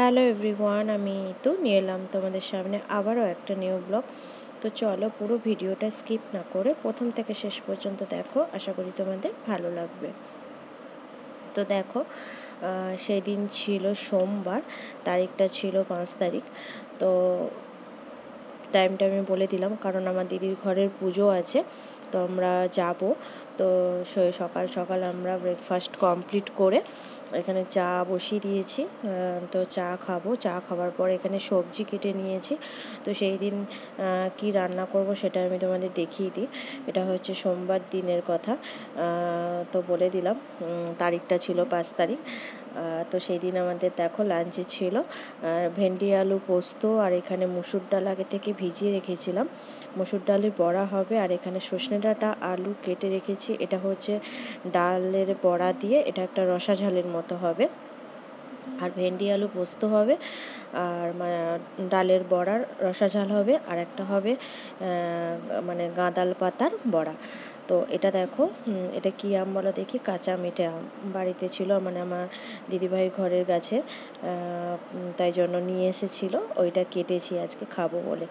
Hello everyone, আমি তো নিয়ে এলাম তোমাদের সামনে আবারও একটা নিউ ব্লগ। তো চলো পুরো ভিডিওটা স্কিপ না করে প্রথম থেকে শেষ পর্যন্ত দেখো, আশা করি তোমাদের ভালো লাগবে। তো দেখো, সেই দিন ছিল সোমবার, তারিখটা ছিল 5 তারিখ। তো টাইমটা আমি বলে দিলাম কারণ আমার দিদির ঘরের পুজো আছে, তো আমরা যাব। তো সকাল সকাল আমরা ব্রেকফাস্ট কমপ্লিট করে এখানে চা বসিয়ে দিয়েছি। তো চা খাবো, চা খাওয়ার পর এখানে সবজি কেটে নিয়েছি। তো সেই দিন কি রান্না করব সেটা আমি তোমাদের দেখিয়ে দিই। এটা হচ্ছে সোমবার দিনের কথা, তো বলে দিলাম। তারিখটা ছিল 5 তারিখ। তো সেই দিন আমাদের দেখো লাঞ্চে ছিল ভেন্ডি আলু পোস্ত, আর এখানে মুসুর ডাল আগে থেকে ভিজিয়ে রেখেছিলাম, মুসুর ডালের বড়া হবে। আর এখানে সজনে ডাঁটা আলু কেটে রেখেছি, এটা হচ্ছে ডালের বড়া দিয়ে, এটা একটা রসা ঝালের মতো হবে। আর ভেন্ডি আলু পোস্ত হবে, আর ডালের বড়ার রসা ঝাল হবে, আর একটা হবে মানে গাঁদাল পাতার বড়া। তো এটা দেখো, এটা কী আম বলো দেখি, কাঁচা মেটে আম বাড়িতে ছিল, মানে আমার দিদিভাই ঘরের গাছে, তাই জন্য নিয়ে এসেছিলো, ওইটা কেটেছি আজকে খাবো বলে।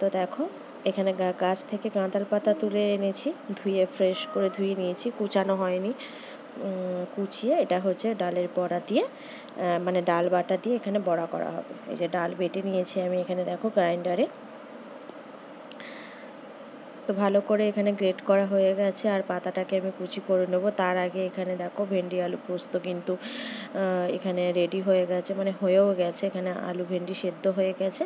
তো দেখো এখানে গাছ থেকে গাঁদাল পাতা তুলে এনেছি, ধুয়ে ফ্রেশ করে ধুয়ে নিয়েছি, কুচানো হয়নি, কুচিয়ে এটা হচ্ছে ডালের বড়া দিয়ে, মানে ডাল বাটা দিয়ে এখানে বড়া করা হবে। এই যে ডাল বেটে নিয়েছি আমি এখানে দেখো গ্রাইন্ডারে, তো ভালো করে এখানে গ্রেট করা হয়ে গেছে। আর পাতাটাকে আমি কুচি করে নেব, তার আগে এখানে দেখো ভেন্ডি আলু পোস্ত কিন্তু এখানে রেডি হয়ে গেছে, মানে হয়েও গেছে, এখানে আলু ভেন্ডি সেদ্ধ হয়ে গেছে।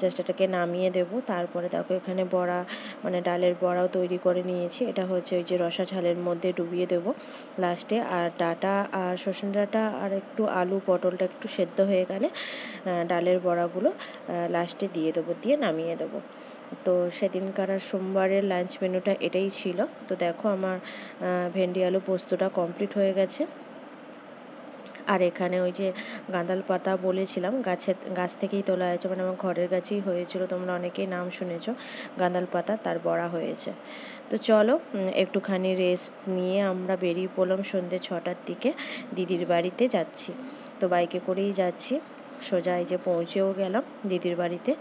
জাস্ট এটাকে নামিয়ে দেব। তারপরে দেখো এখানে বড়া, মানে ডালের বড়াও তৈরি করে নিয়েছি, এটা হচ্ছে ওই যে রসা ঝালের মধ্যে ডুবিয়ে দেব লাস্টে। আর ডাঁটা আর সজনে ডাঁটা আর একটু আলু পটলটা একটু সেদ্ধ হয়ে গেলে ডালের বড়াগুলো লাস্টে দিয়ে দেবো, দিয়ে নামিয়ে দেবো। তো সেদিনকার সোমবারের লাঞ্চ মেনুটা এটাই ছিল। তো দেখো আমার ভেন্ডি আলু পোস্তটা কমপ্লিট হয়ে গেছে। আর এখানে ওই যে গাঁদাল পাতা বলেছিলাম, গাছ থেকেই তোলা হয়েছে, মানে আমার ঘরের গাছেই হয়েছিল, তোমরা অনেকেই নাম শুনেছো, গাঁদাল পাতা, তার বড়া হয়েছে। তো চলো একটুখানি রেস্ট নিয়ে আমরা বেরিয়ে পড়লাম সন্ধ্যে 6টার দিকে, দিদির বাড়িতে যাচ্ছি। তো বাইকে করেই যাচ্ছি, সোজা এই যে পৌঁছেও গেলাম দিদির বাড়িতে।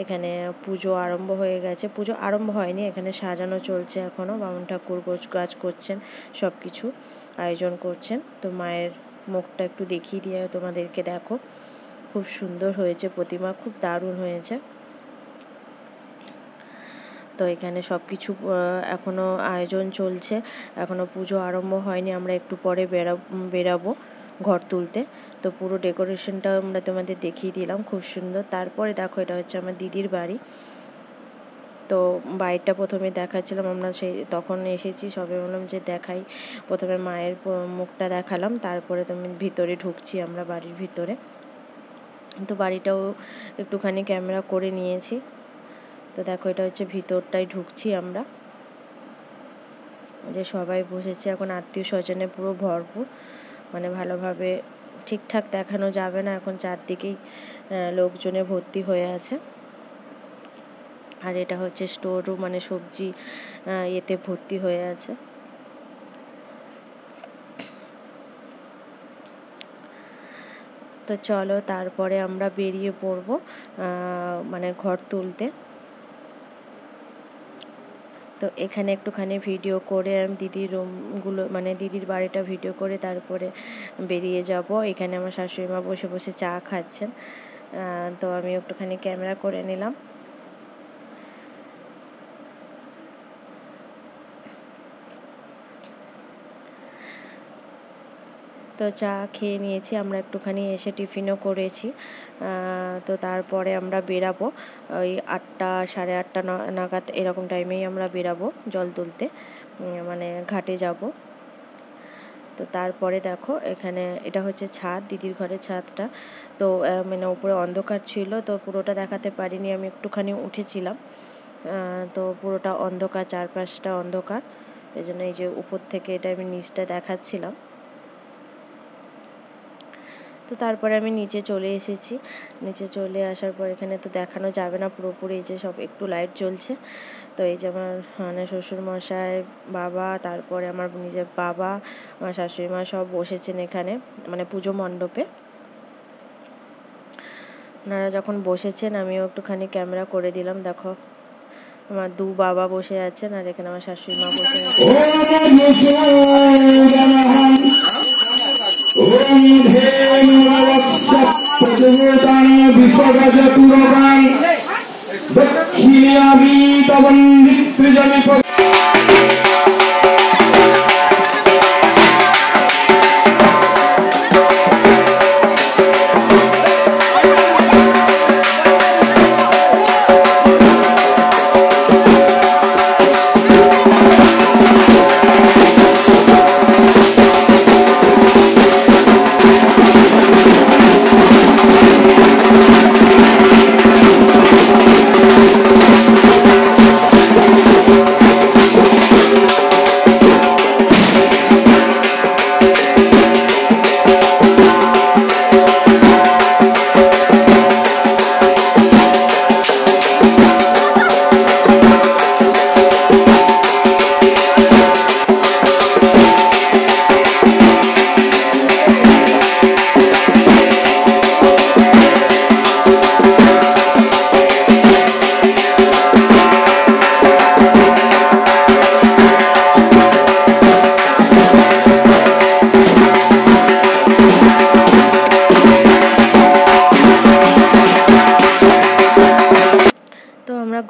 এখানে পুজো আরম্ভ হয়ে গেছে, পুজো আরম্ভ হয়নি, এখানে সাজানো চলছে এখনও, বামুন ঠাকুর গাছ করছেন, সব কিছু আয়োজন করছেন। তো মায়ের মুখটা একটু দেখিয়ে দিয়ে তোমাদেরকে, দেখো খুব সুন্দর হয়েছে প্রতিমা, খুব দারুণ হয়েছে। তো এখানে সব কিছু এখনও আয়োজন চলছে, এখনও পুজো আরম্ভ হয়নি, আমরা একটু পরে বেরাবো ঘর তুলতে। তো পুরো ডেকোরেশনটা আমরা তোমাদের দেখিয়ে দিলাম, খুব সুন্দর। তারপরে দেখো এটা হচ্ছে আমার দিদির বাড়ি। তো বাড়িটা প্রথমে দেখাচ্ছিলাম, আমরা তখন এসেছি সবে, বললাম যে দেখাই, প্রথমে মায়ের মুখটা দেখালাম, তারপরে তুমি ভিতরে ঢুকছি আমরা বাড়ির ভিতরে। তো বাড়িটাও একটুখানি ক্যামেরা করে নিয়েছি। তো দেখো এটা হচ্ছে ভিতরটাই ঢুকছি আমরা, যে সবাই বসেছে এখন, আত্মীয় স্বজনে পুরো ভরপুর, মানে ভালোভাবে ঠিকঠাক দেখানো যাবে না, এখন চারদিকেই লোকজনে ভর্তি হয়ে আছে। আর এটা হচ্ছে স্টোর রুম, মানে সবজি এতে ভর্তি হয়ে আছে। তো চলো তারপরে আমরা বেরিয়ে পড়বো মানে ঘর তুলতে। তো এখানে একটুখানি ভিডিও করে আমি দিদির রুমগুলো, মানে দিদির বাড়িটা ভিডিও করে তারপরে বেরিয়ে যাব। এখানে আমার শাশুড়ি মা বসে বসে চা খাচ্ছেন, তো আমি একটুখানি ক্যামেরা করে নিলাম। তো চা খেয়ে নিয়েছি আমরা, একটুখানি এসে টিফিনও করেছি। তো তারপরে আমরা বেরাবো ওই 8টা, সাড়ে 8টা নাগাদ এরকম টাইমেই আমরা বেরাবো জল তুলতে, মানে ঘাটে যাব। তো তারপরে দেখো এখানে এটা হচ্ছে ছাদ, দিদির ঘরের ছাদটা। তো মানে উপরে অন্ধকার ছিল, তো পুরোটা দেখাতে পারিনি, আমি একটুখানি উঠেছিলাম। তো পুরোটা অন্ধকার, চারপাশটা অন্ধকার, এই জন্য এই যে উপর থেকে এটা আমি নিচটা দেখাচ্ছিলাম। তো তারপরে আমি নিচে চলে এসেছি, নিচে চলে আসার পর এখানে তো দেখানো যাবে না পুরোপুরি, এই যে সব একটু লাইট জ্বলছে। তো এই যে আমার মানে শ্বশুরমশাই, বাবা, তারপরে আমার নিজের বাবা, আমার শাশুড়ি মা সব বসেছেন এখানে, মানে পুজো মণ্ডপে। ওনারা যখন বসেছেন আমিও একটুখানি ক্যামেরা করে দিলাম। দেখো আমার দু বাবা বসে আছেন আর এখানে আমার শাশুড়ি মা বসে আছেন।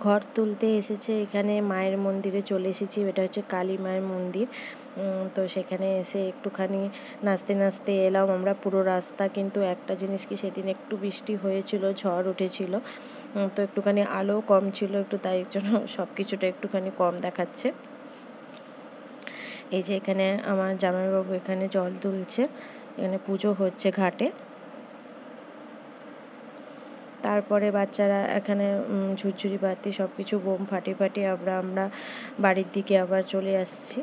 ঘর তুলতে এসেছে এখানে মায়ের মন্দিরে চলে এসেছি। এটা হচ্ছে কালী মায়ের মন্দির। তো সেখানে এসে একটুখানি নাচতে নাচতে এলাম আমরা পুরো রাস্তা। কিন্তু একটা জিনিস কি, সেদিন একটু বৃষ্টি হয়েছিল, ঝড় উঠেছিল, তো একটুখানি আলো কম ছিল একটু, তাই জন্য সব কিছুটা একটুখানি কম দেখাচ্ছে। এই যে এখানে আমার জামাইবাবু এখানে জল তুলছে, এখানে পুজো হচ্ছে ঘাটে। তারপরে বাচ্চারা এখানে ঝুরঝুরি বাতি সব কিছু বোম ফাটিয়ে ফাটিয়ে আমরা বাড়ির দিকে আবার চলে আসছি।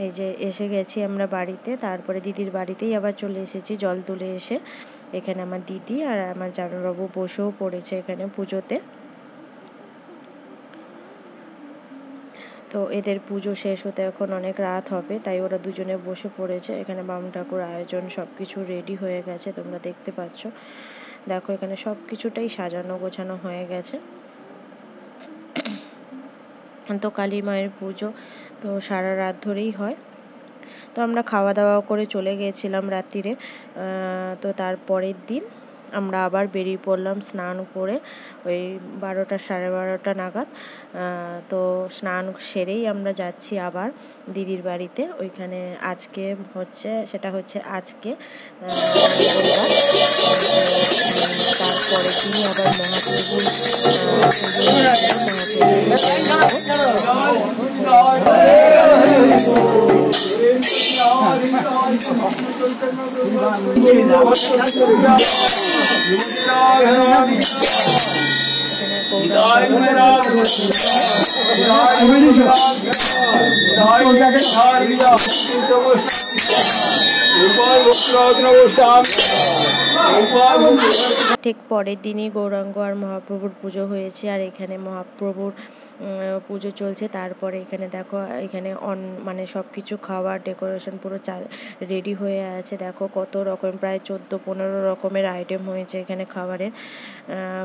এই যে এসে গেছি আমরা বাড়িতে, তারপরে দিদির বাড়িতেই আবার চলে এসেছি জল তুলে এসে। এখানে আমার দিদি আর আমার জামাইবাবু বসেও পড়েছে এখানে পুজোতে। তো এদের পুজো শেষ হতে এখন অনেক রাত হবে, তাই ওরা দুজনে বসে পড়েছে। এখানে বাম ঠাকুর আয়োজন সব কিছু রেডি হয়ে গেছে, তোমরা দেখতে পাচ্ছ। দেখো এখানে সব কিছুটাই সাজানো গোছানো হয়ে গেছে। তো কালী মায়ের পুজো তো সারা রাত ধরেই হয়। তো আমরা খাওয়া দাওয়া করে চলে গিয়েছিলাম রাত্রিরে। তো তারপরের দিন আমরা আবার বেরিয়ে পড়লাম স্নান করে ওই 12টা সাড়ে 12টা নাগাদ। তো স্নান সেরেই আমরা যাচ্ছি আবার দিদির বাড়িতে। ওইখানে আজকে হচ্ছে, সেটা হচ্ছে আজকে তারপরের দিনই আবার মহাপ্রভুর ঠিক পরের দিনই গৌরাঙ্গ আর মহাপ্রভুর পুজো হয়েছে, আর এখানে মহাপ্রভুর পুজো চলছে। তারপরে এখানে দেখো এখানে মানে সব কিছু খাবার ডেকোরেশন পুরো রেডি হয়ে আছে। দেখো কত রকম, প্রায় 14-15 রকমের আইটেম হয়েছে এখানে খাবারের।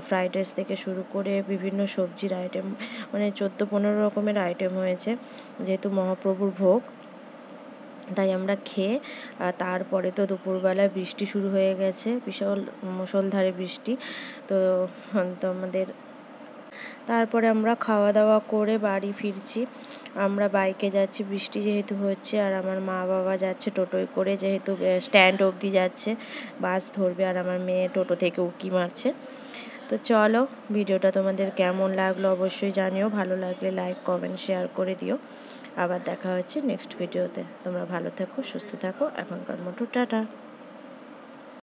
ফ্রাইড রাইস থেকে শুরু করে বিভিন্ন সবজির আইটেম, মানে 14-15 রকমের আইটেম হয়েছে। যেহেতু মহাপ্রভুর ভোগ, তাই আমরা খেয়ে তারপরে তো দুপুরবেলা বৃষ্টি শুরু হয়ে গেছে, বিশাল মুষলধারে বৃষ্টি। তো আমাদের তারপরে আমরা খাওয়া দাওয়া করে বাড়ি ফিরছি। আমরা বাইকে যাচ্ছি, বৃষ্টি যেহেতু হচ্ছে, আর আমার মা বাবা যাচ্ছে টোটোয় করে, যেহেতু স্ট্যান্ড অবধি যাচ্ছে, বাস ধরবে, আর আমার মেয়ে টোটো থেকে উঁকি মারছে। তো চলো, ভিডিওটা তোমাদের কেমন লাগলো অবশ্যই জানিও। ভালো লাগলে লাইক কমেন্ট শেয়ার করে দিও। আবার দেখা হচ্ছে নেক্সট ভিডিওতে। তোমরা ভালো থেকো, সুস্থ থাকো। এখনকার মতো টাটা।